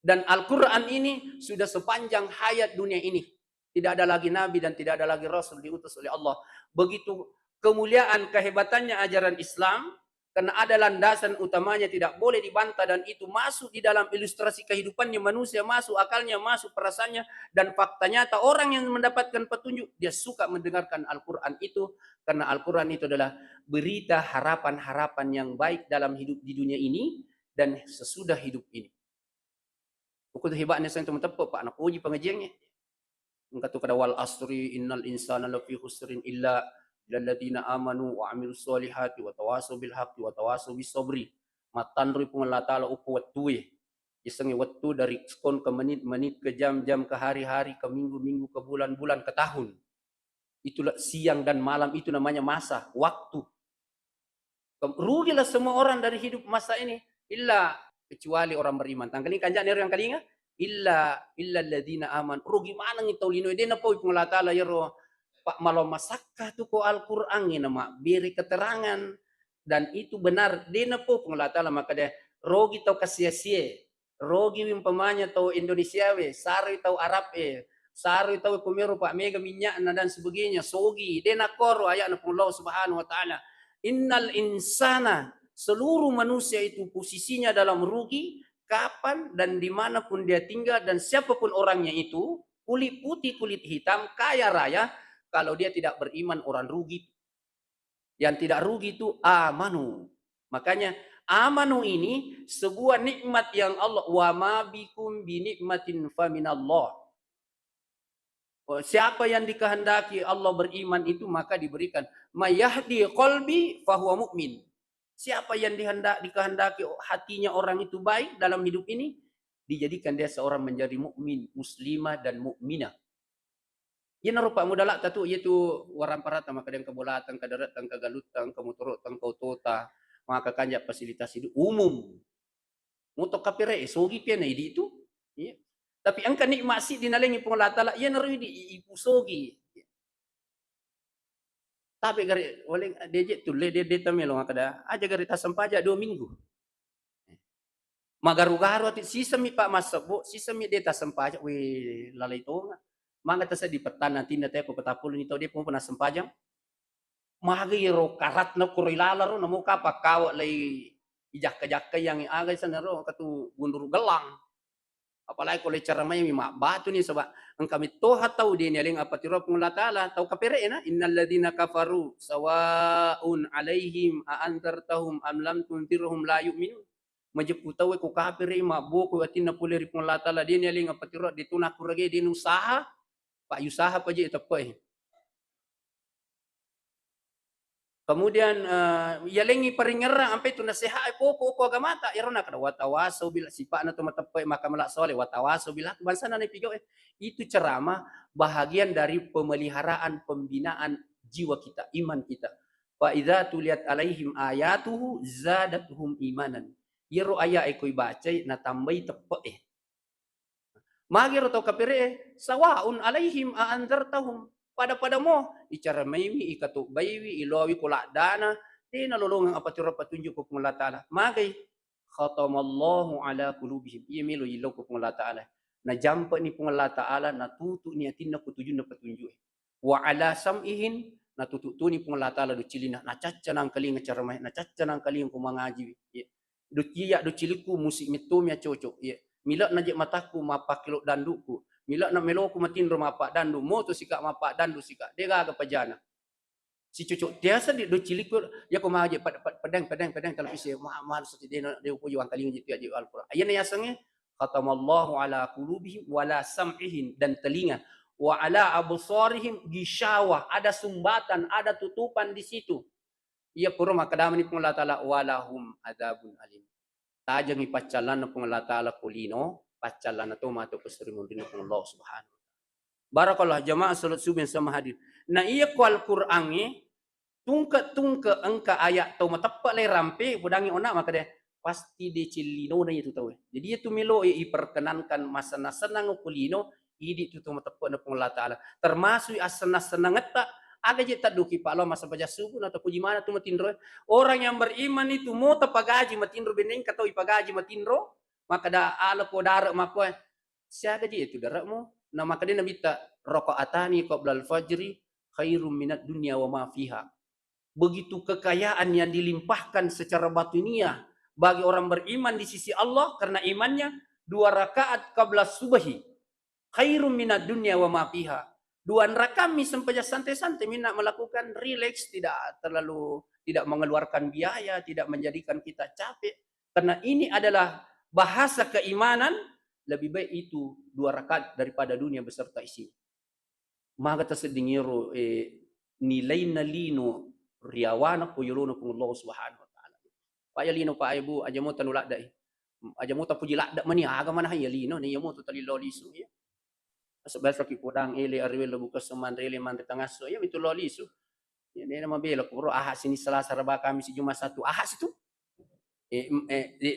Dan Al-Quran ini sudah sepanjang hayat dunia ini. Tidak ada lagi Nabi dan tidak ada lagi Rasul diutus oleh Allah. Begitu kemuliaan, kehebatannya ajaran Islam. Karena ada landasan utamanya tidak boleh dibantah. Dan itu masuk di dalam ilustrasi kehidupannya manusia. Masuk akalnya, masuk perasaannya. Dan fakta nyata orang yang mendapatkan petunjuk. Dia suka mendengarkan Al-Quran itu. Karena Al-Quran itu adalah berita harapan-harapan yang baik dalam hidup di dunia ini. Dan sesudah hidup ini. Ukut hebatnya saya teman-teman Pak nak uji pengajiannya. Engkau tu kada wal asri innal insana lafi khusrin illa alladziina amanu wa amilus solihati wa tawasau bil haqqi wa tawasau bis sabri. Matan ri pun Allah taala ukuat tuwe. Iseng waktu dari sekon ke menit-menit ke jam-jam ke hari-hari ke minggu-minggu ke bulan-bulan ke tahun. Itulah siang dan malam itu namanya masa, waktu. Rugilah semua orang dari hidup masa ini. Illa kecuali orang beriman. Tangkali kanjak ni yang kalinga. Illa alladhina aman. Rugi mana ngi taulino ide na po ipong latala yero. Pak malo masakka tu ko Al-Qur'an ni nama beri keterangan dan itu benar dia na po pengelatala maka dia rogi tau kasia-sia. Rogi wim pemanya tau Indonesia we, sari tau Arab sari tau kumero pak mega minyak dan sebagainya, sogi. Dia na koro ayat na Allah Subhanahu wa taala. Innal insana, seluruh manusia itu posisinya dalam rugi kapan dan dimanapun dia tinggal dan siapapun orangnya itu, kulit putih kulit hitam kaya raya, kalau dia tidak beriman orang rugi. Yang tidak rugi itu amanu. Makanya amanu ini sebuah nikmat yang Allah wa ma bikum bi nikmatin faminallah. Siapa yang dikehendaki Allah beriman itu maka diberikan mayahdi qalbi fahuwa mu'min. Siapa yang dikehendaki hatinya orang itu baik dalam hidup ini dijadikan dia seorang menjadi mukmin, muslimah dan mukminah. Yan rupa modalak tatu yaitu waran parata maka yang kebolatan kadaratan kagalutan kamuturutang kautota maka kanya fasilitas hidup umum. Mutok kapire sogi pian idi itu. Ya. Tapi angka nikmat si dinalengi pengelatala yan ru di ipusogi. Tapi gari oleh deje tulle de tamelo kada aja gari tasam paja 2 minggu. Magaru-garu ati sisa mi pak masabo sisa mi de tasam paja we lalai tonga. Manga tasa di petan nanti nate ko petapul ni tau dia pun pernah sempajang. Mahagi ro karat na kurilala ro namo ka pakaw lay ijak-jak yang agay sa naro katu gundur gelang. Apalagi kalau cara may mak batu ni sebab ang kami toha tau din yaling apatiro pung latala tau kapere na innal ladina kafaru sawaun alaihim a antartahum am lam tuntirhum la yu'minun. Majepu tau ko kapere ma boko atin na puleri pung latala din yaling apatiro dituna kurage din usaha pak usaha pa je tapay. Kemudian yalengi paringera ampe tu nasihat poko agamata irona kada watawaso bila sipa na tu matapai maka melak soleh watawaso bila bangsa na pigo itu ceramah bahagian dari pemeliharaan pembinaan jiwa kita iman kita fa idza tuliyat alaihim ayatuhu zadatuhum imanan yero aya ekoi baca na tambai tepe magiro to kapire sawaun alaihim a anzartahum pada-padamu icara maimi ikatu baywi ilawi kula dana di nalulungang apatira patunjuk ko kung ta'ala magay khatamallahu ala qulubihim yemilu ilaw ko kung ta'ala na jampa ni kung ta'ala natutu ni atin na kutujun na patunjuk wa ala sam'ihin natutu ni kung ta'ala do cilina na caca nang kaling charmay na caca nang kaling kumangaji do tiya do ciliku musik mitumya cocok mila na je mataku mapakilo danduku mila na melo ko matindro mapa dandu moto sika mapa dandu sika dega ga pajana si cucuk tiasa di do cilik ya ko maje pedang kalau isi mahal sati de ko yuang kaling jitu aja Al-Qur'an ayana ya sange khatamallahu ala qulubihim wala sam'ihim dan telinga wa ala absarihim gishawa ada sumbatan ada tutupan di situ ia puro makadamani pung Allah taala walahum adzabun alim tajang ipacalan pung Allah taala kulino pacalan na to mato keserimun din ng Allah Subhanahu. Barakallah jamaah salat subuh sama hadir. Na iya ko Al-Qur'an tungka angka ayat to matappa le rampe budangi ona maka deh pasti de cilino na itu tahu. Jadi itu milo iperkenankan masana senang kulino idi itu to matappa na pung Allah taala. Termasuk asana senang eta ada je taduki pak lo masa baca subuh atau puji mana tu matindro. Orang yang beriman itu mau tapagaji matindro beneng katau ipagaji matindro maka da ala ko darak mako siaga je itu darakmu na maka dia nabita rakaatani qabla al-fajri khairum minad dunya wa ma fiha begitu kekayaan yang dilimpahkan secara batiniah bagi orang beriman di sisi Allah karena imannya 2 rakaat qabla subuhi khairum minad dunya wa ma fiha 2 rakaat mi sampai santai-santai mina melakukan relax tidak mengeluarkan biaya tidak menjadikan kita capek karena ini adalah bahasa keimanan lebih baik itu 2 rakaat daripada dunia beserta isi. Maka tasedingiro nilai nalino riawana ko yuluno kung Allah Subhanahu wa taala. Paya lino pa ibu aja mo tanulak dai. Aja mo tapuji ladda mani aga mana ya lino ni mo to tali lolisu ya. Sebab laki kudang ele arwelo buka seman rele man tangaso ya itu lolisu. Ya ni nama bela kuro aha sini Selasa Rabu Kamis Jumat Sabtu aha situ.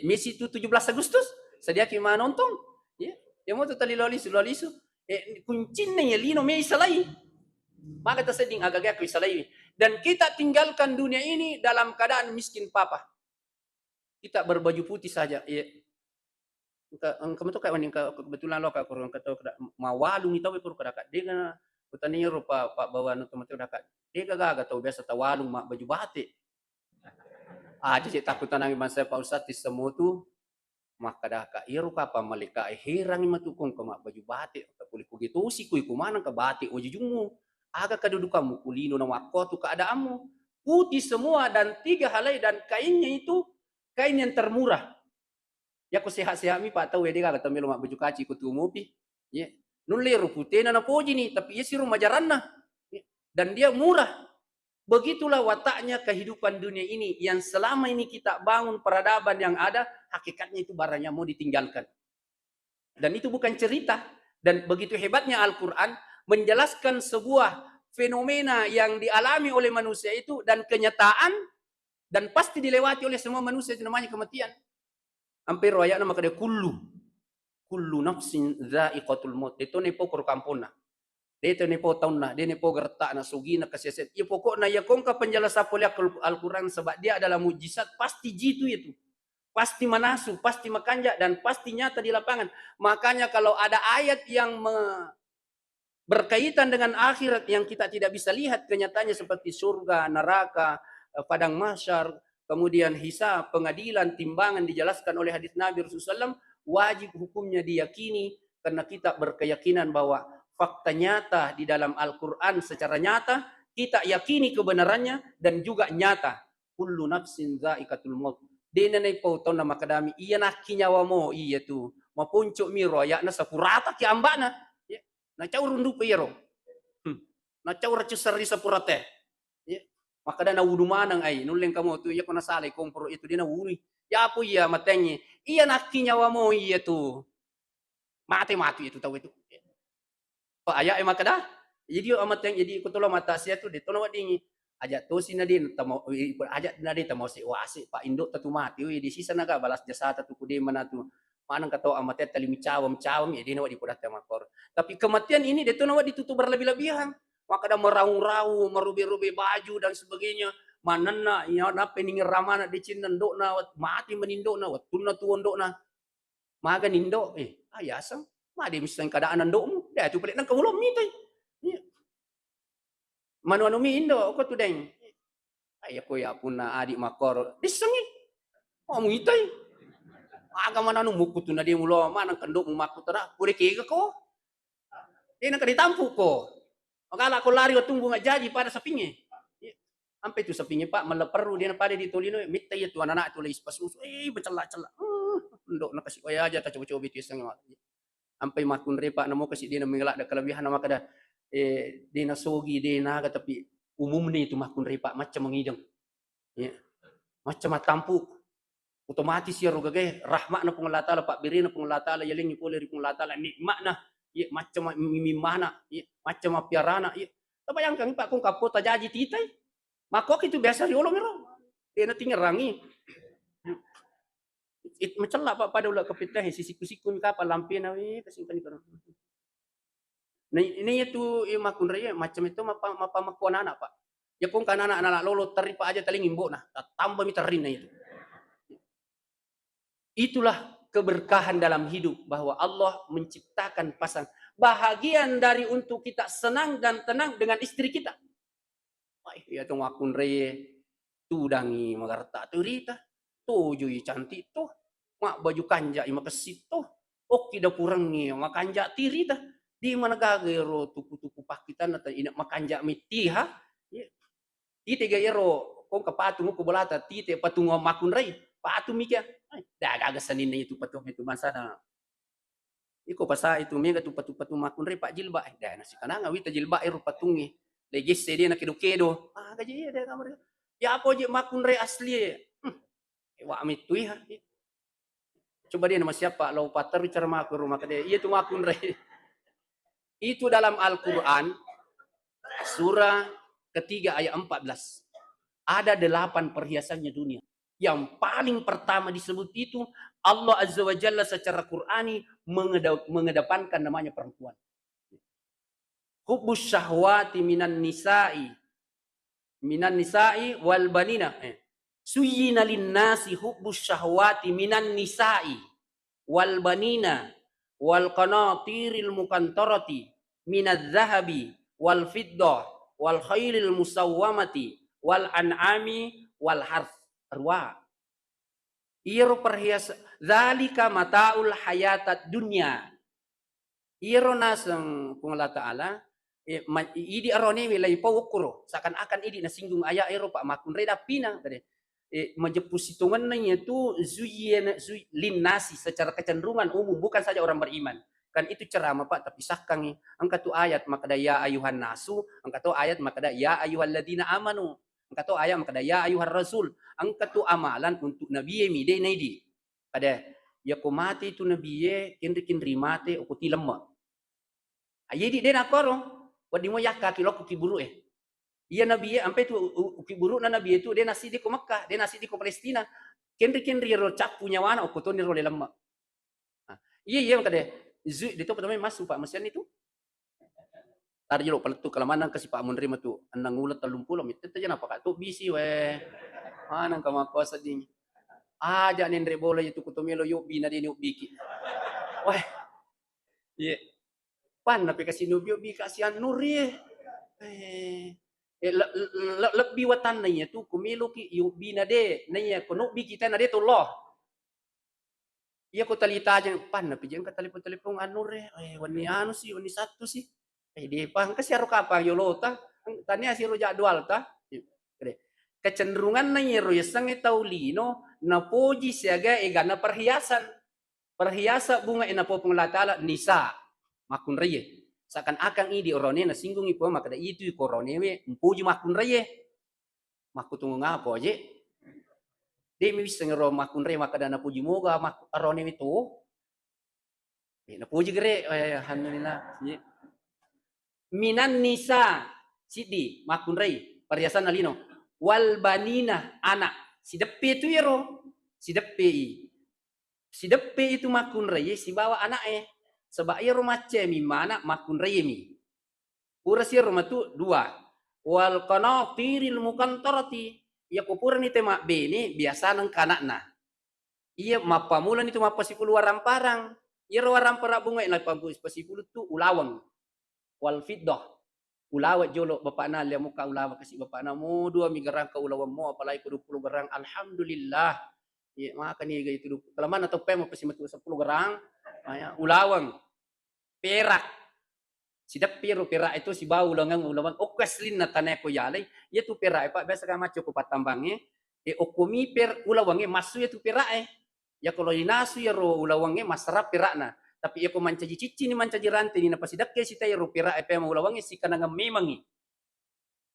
Messi itu 17 Agustus. Sedia ki nonton. Ya. Ya mo to tali lolisu. Kuncin ya lino me salai. Maka terseding agak aku salai. Dan kita tinggalkan dunia ini dalam keadaan miskin papa. Kita berbaju putih saja. Ya. Kamu tuh kayak kebetulan lo kak kurang kata mawalung itu kurang kadakat dia kan utani rupa pak bawa nu teman kadakat dia gak tahu biasa tawalung mak baju batik aja sih takut tanang masa pak ustad di semua tuh mak kadakat iya rupa apa malika herang ima tuh kong mak baju batik kulit begitu sih kui kumana ke batik wajujumu agak kedudukanmu kulino na wako tuh keadaanmu putih semua dan 3 helai dan kainnya itu kain yang termurah. Ya ko sehat-sehat mi pak tahu ya dia kata melo mak baju kaci ku tumupi ya nun leru putih na poji nih tapi ya siru majaranna ya. Dan dia murah begitulah wataknya kehidupan dunia ini yang selama ini kita bangun peradaban yang ada hakikatnya itu barangnya mau ditinggalkan dan itu bukan cerita dan begitu hebatnya Al-Quran menjelaskan sebuah fenomena yang dialami oleh manusia itu dan kenyataan dan pasti dilewati oleh semua manusia itu namanya kematian. Hampir royak nama kada kullu nafsin dha'iqatul maut itu ne pokor kampuna itu ne po taunna dia ne po gertak na sugina keseset ya pokoknya ya kongka penjelasan oleh Al-Quran sebab dia adalah mujizat pasti jitu itu pasti manasu pasti makanja dan pasti nyata di lapangan makanya kalau ada ayat yang berkaitan dengan akhirat yang kita tidak bisa lihat kenyataannya seperti surga neraka padang mahsyar kemudian hisab, pengadilan, timbangan dijelaskan oleh hadis Nabi Rasulullah SAW, wajib hukumnya diyakini karena kita berkeyakinan bahwa fakta nyata di dalam Al-Quran secara nyata, kita yakini kebenarannya dan juga nyata. Kullu nafsin dha'iqatul maut. Dena nay pauton na makadami, iya na kinyawa mo, iya tu. Mapuncok miro, ya na sapurata ki ambana. Na caur rundu piro. Na caur cusari sapurate. Maka na wudu manang ay nuleng kamu tu iya ko nasalay kompro itu dia na wuri ya po iya matenye iya nakinyawa mo iya tu mati itu tahu itu pa aya ay makada jadi amateng jadi ko tulo mata siya tu dito na wadingi aja to sina din tamo aja na din tamo si wasi pa indo tatu mati di sisa naga balas jasa tatu kude manatu manang kato amatet talimi cawam ya di na wadi kudat makor tapi kematian ini dito na wadi tutu berlebih-lebihan maka ada meraung-raung, merubah-rubah baju dan sebagainya. Manana ya na peningir ramana di cinendo na mati menindo na watun na tuondo na. Maga nindo ayasang madi misang kadaan ando mo. Dai tu pelik nang kawulom mitay. Manu mi indo ko tu deng. Ay ko ya pun na adik makor. Disangi. Oh mitay. Aga mananu mukutu na di mulo manang kando mo makutara. Pure kega ko. Di nang kaditampu ko. Makala ako lari watong bunga jaji pada sapinge. Sampai itu sapinge pak meleperu dia pada ditolino mitta itu anak itu lais pasusu becela-cela. Ndok nak kasih kaya aja ta coba-coba itu sang sampai makun repa namo kasih dia mengelak ada kelebihan nama kada dia nasogi dia naga tapi umumnya itu makun repa macam mengidang. Ya. Macam matampu otomatis ya rogage rahmat na pengelata pak biri na pengelata la yaling ni pole ri pengelata la nikmat na ya macam mimana ya macam apiarana ya tabayangkan pak kung kapota jaji titay makok itu biasa riolo mero dia na tingerangi it macela pak pada ulah kapitah sisiku-siku kapal lampian awi kasingkan itu nah ini itu makun raya macam itu mapa makuan anak pak ya kung kan anak lolo teripa aja taling imbo nah tambah miterin na itu itulah keberkahan dalam hidup bahwa Allah menciptakan pasangan. Bahagian dari untuk kita senang dan tenang dengan istri kita. Wah, ya tuh akun reye tudangi magarta turita. Tujuh cantik tuh. Mak baju kanja ima kesit tuh. Oki dapurangi makanja tirita. Di mana gagero tuku-tuku pakitan atau ina makanja mitiha. Tite gayero kong kapatungu ko bolata tite patungo makun reye. Patu mikir daga sanin itu patung itu masana iko pasa itu mega tu patu makun re pak jilba dah nasi kana ngawi ta jilba ero patungi legis dia nak kedo gaji dia kamar ya apa je makun re asli wa amit tu ya Coba dia nama siapa? Lau patar bicara maku rumah ke dia. Iya tuh makun re. Itu dalam Al-Quran surah ketiga ayat 14. Ada 8 perhiasannya dunia. Yang paling pertama disebut itu Allah Azza wa Jalla secara Qur'ani mengedepankan namanya perempuan. Hubbus syahwati minan nisa'i wal banina. Suyyina linnasi hubbus syahwati minan nisa'i wal banina wal qanatiril mukantarati minadz zahabi wal fiddah wal khailil musawwamati wal an'ami wal harth. Arwa. Iro perhiasan zalika mataul hayatat dunya. Iro nasang kung Allah Ta'ala idi arone wilai pawukuro seakan-akan idi nasinggung ayah iro pak makun reda pina kade menjepus hitungan itu linnasi secara kecenderungan umum bukan saja orang beriman kan itu ceramah pak tapi sakang angka tu ayat makada ya ayuhan nasu angka tu ayat makada ya ayuhalladzina amanu angka tu ayat makada ya ayuhar rasul angka tu amalan untuk nabi mi de naidi kada ya ko mati tu nabi kindri mate o kuti lemma ayedi de nakoro wadi mo yakka kilo ku kiburu iya nabi ampe tu kiburu na nabi itu dia nasi di ko Makkah dia nasi di ko Palestina kendri ro cap punya wana o kutoni ro lemma iya makade zu itu pertama masuk pak mesian itu tadi lo paletu kelamanan kasi pak menerima tu anang ulat 30 itu aja napa tu bisi we manang kama kuasa ding aja nendre bola itu kutomelo yo bina di biki wah iya pan tapi kasi nubio bi kasihan nur lebih watan nanya tu kumilo ki yung bina de nanya kuno bi kita na de to loh iya ko talita aja pan na pijen ka telepon anur wani anu sih wani satu sih di pang kasi aro kapa yolota tanya si ro jadwal ta kecenderungan nanya ro yasang taulino na poji siaga egana perhiasan bunga ina po pengelatala nisa makun reye seakan-akan ini orone na singgung ipo maka da itu korone we empuji makun reye maku tunggu ngapo aja de mi bisa ngero makun reye maka da na puji moga mak arone itu na puji gere alhamdulillah minan nisa sidi makun reye perhiasan alino wal banina anak si depe itu yero si depe itu makun reye si bawa anak sebab ia rumah cemi mana makun reyemi urasi rumah tu dua wal qanatiril mukantarati ya kupuran itu mak bene biasa nang kanakna iya mapa mulan itu mapa 10 warang parang iya warang para bunga ina 10 tu ulawang wal fiddah ulawat jolo bapak na liam muka ulawat kasih bapak na mo 2 migarang ka ulawang mo apalagi ko 20 garang alhamdulillah iya maka ni itu kelaman atau pem pasi matu 10 garang ulawang perak si dapiro perak itu si bau langang ulawan okaslin na tanay ko yalay itu perak pak biasa kama cukup patambangnya okumi per ulawange masu itu perak ya kalau inasu ya ro ulawange masarap perak na tapi ya ko mancaji cici ni mancaji rantai ni napasi dakke si tayo perak pe ulawange si kanang memangi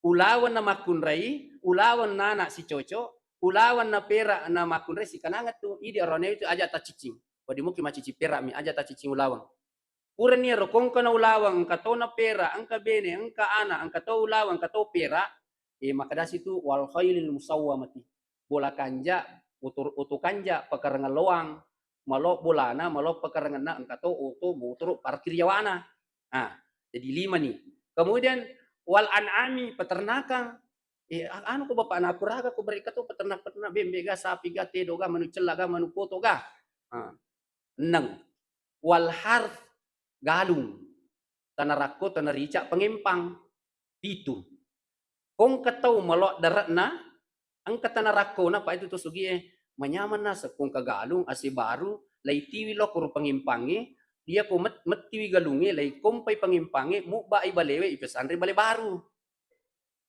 ulawan na makunrai ulawan na anak si coco ulawan na perak na makunrai si kanang tu idi arone itu aja ta cicing wadi mo ki macici perak mi aja ta cicing ulawang Uran niya kung ka na ulawang kato na pera, ang kabene, ang kaana, ang kato ulawang, kato pera, makadas itu wal khailil musawwamati. Bola kanja, utu kanja, pekarangan loang, malo bolana, malo pekarangan na, ang kato utu, buturo, parkir yawana. Jadi 5 nih. Kemudian wal an'ami, peternakan. Ano ko bapak na kuraga ko beri kato peternak-peternak bembega, sapi ga, tedo ga, manu cela ga, manu poto ga. 6. Wal harth galung tanarako tanarica pengempang itu kung kataw malok darat na ang katanarako na pa itu to sugi manyaman na sa kung kagalung asi baru lay tiwi lo kuro pengimpangi dia ko tiwi galungi lay kumpay pengimpangi mu ba ibalewe ipesanre bale baru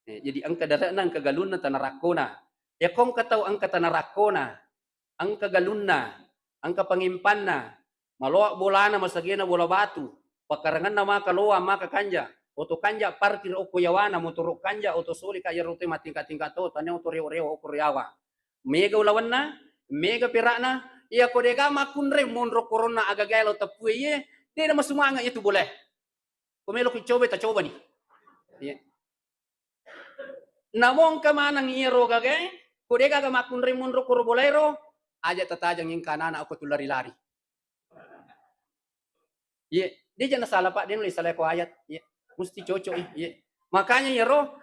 jadi ang kadarat na ang kagalun na tanarako na ya kung kataw ang katanarako na ang kagalun na ang kapangimpan na malo bola na masagina bola batu pakarangan na maka loa maka kanja oto kanja parkir o kuyawana motor kanja oto suli kaya rote matingka-tingka to tanya oto reo-reo o kuryawa mega ulawan na mega pera na Iya ko de ga makunre monro corona agagalo tapue ye. Dia na masumanga itu boleh. Kumelo ko coba nih. Iya. Namong ka manang iro gagay. Ko de ga makunre monro koro bolero. Aja tatajang yung kanana ako tulari-lari. Iya, dia jangan salah Pak, dia nulis salah ko ayat. Iya, mesti cocok iya. Makanya ya roh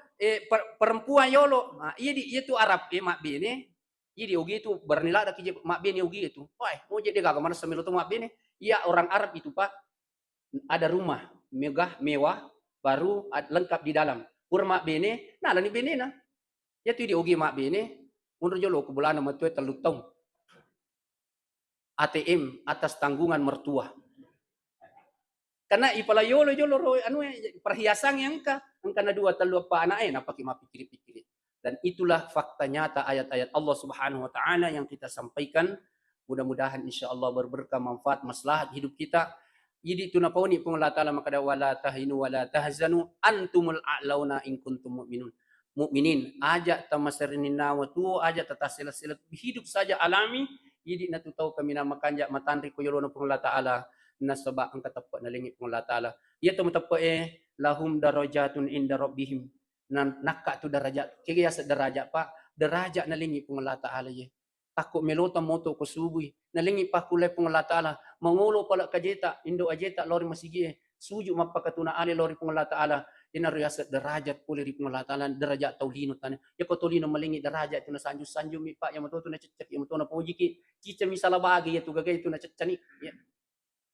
perempuan yolo, nah, iya tuh Arab mak bini, iya di ugi itu bernilai ada kije mak bini ugi itu. Wah, mau jadi gak kemana semilu tuh mak bini? Iya orang Arab itu Pak, ada rumah mewah, baru lengkap di dalam. Pur mak bini, nah lani bini nah. Ya tuh di ugi mak bini, mundur jolo ke bulan sama tuh telutong. ATM atas tanggungan mertua. Karena ipala yolo anu perhiasan yang angka na dua telu apa anak na pakai pikir-pikir. Dan itulah fakta nyata ayat-ayat Allah Subhanahu wa taala yang kita sampaikan. Mudah-mudahan insyaallah berberkah manfaat maslahat hidup kita. Jadi itu napauni pun Allah taala maka wala tahinu wala tahzanu antumul a'launa in kuntum mu'minin. Ajak tamasarin nawa tu ajak tatasila-sila hidup saja alami. Jadi na tahu kami nama kanjak matandri ko yolo pun Allah taala nasaba ang katapo na lingit ng Allah Ta'ala. Iya tumatapo lahum darajatun inda rabbihim. Nakka tu darajat. Kaya sa darajat pa, darajat na lingit ng Allah Ta'ala ye. Tako melota moto ko subuy. Nalingi pa kulay pong Allah Ta'ala. Mangulo pala kajeta, indo ajeta, lori masigi suju mapakatuna ali lori pong Allah Ta'ala. Inariyasa darajat puli ri pong Allah Ta'ala. Darajat taulino tanya. Ya ko tulino malingi darajat ito na sanju mi pa. Yang matuto na cicak, yang matuto na puji ki. Cica misala bagi ya tu gagay ito na cicani. Ya.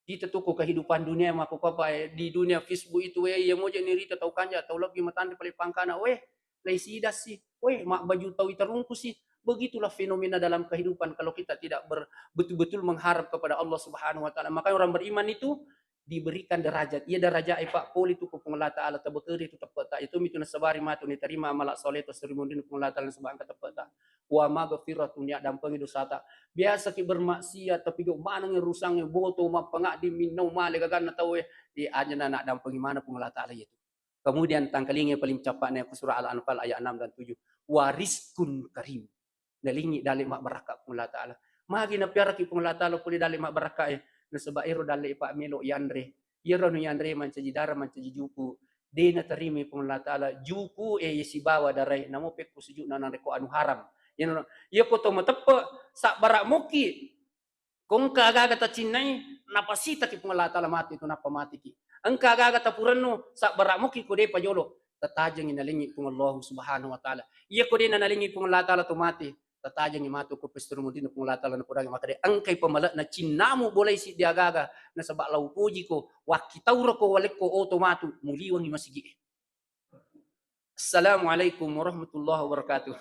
Kita tuh kehidupan dunia mako papa di dunia Facebook itu yang mau jadi nirita tahu kanja tahu lagi matandi paling pangkana lay sidas sih mak baju tahu iterungku sih begitulah fenomena dalam kehidupan kalau kita tidak betul-betul mengharap kepada Allah Subhanahu wa taala. Maka orang beriman itu diberikan derajat. Ia derajat Pak poli itu kupung Allah taala tabekeri itu tepat itu mitu nasabari matu ni terima amal soleh to serimundin kupung Allah taala subhanahu ka tepat wa maghfiratun ya dampang dosa ta. Biasa ki bermaksiat tapi go manang rusang boto mapangak di minau male gagan na tahu di aja na nak dampangi mana pung Allah taala itu. Kemudian tangkalingi paling capaknya surah Al-Anfal ayat 6 dan 7. Wariskun karim. Nalingi dali mak barakah pung Allah taala. Magi na piara ki pung Allah taala puli dali mak barakah nasabairo dali Pak Melo Yandre. Yero no Yandre mancaji dara mancaji jupu. De na tarimi pung Allah taala jupu si bawa darai namo pek kusuju na reko anu haram. Yan iya ko to matepa sa barak muki. Kung kagaga ta cinay napasita ki pung Allah taala mati to napamati ki. Ang kagaga ta purano sa barak muki ko de pajolo. Tatajang inalingi pung Allah Subhanahu wa taala. Iya ko de na nalingi pung Allah taala to mati. Tatajang imatu ko pestro mo din pung Allah taala na purang makade ang kay pamala na cinamu boleh si diagaga na sa baklaw puji ko wakitauro ko walik ko otomatu muliwang masigi. Assalamualaikum warahmatullahi wabarakatuh.